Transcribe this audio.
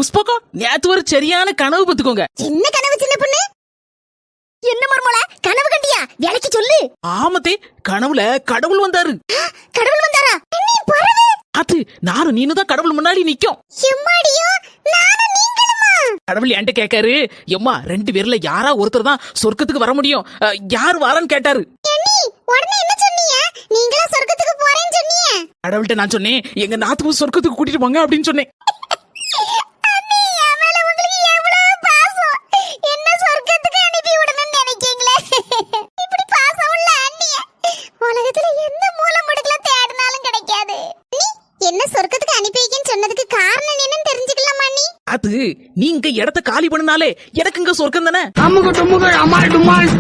புஷ்பகம் நேத்து ஒரு சரியான கனவு பத்துக்கோங்க. என்ன கனவு சின்ன பொண்ணு? என்ன மர்மோல கனவு கண்டியா? வேலைக்கு சொல்லு. ஆமத்தே, கனவுல கடவுள் வந்தாரு. கடவுள் வந்தாரா? நீ பரவே. அது நானும் நீனு தான் கடவுள் முன்னாடி நிக்கும். எம்மாடியோ, நானும் நீங்களுமா? கடவுள் என்கிட்ட கேட்காரு, எம்மா 2 பேர்ல யாரா ஒருத்தர் தான் சொர்க்கத்துக்கு வர முடியும், யார் வாரான்னு கேட்டாரு. உடனே என்ன சொன்னீங்க? நீங்களா சொர்க்கத்துக்கு போறேன்னு சொன்னீங்க? கடவுள்கிட்ட நான் சொன்னேன், எங்க நாத்து சொர்க்கத்துக்கு கூட்டிட்டு போங்க அப்படின்னு சொன்னேன். என்ன சொர்க்கத்துக்கு அனுப்பி வைக்கன்னு சொன்னதுக்கு காரணம் என்னன்னு தெரிஞ்சுக்கலாமா நீ? அது நீங்க இடத்த காலி பண்ணினாலே எனக்கு இங்க சொர்க்கம் தானே. அம்முக டும்முக அமால் டுமால்.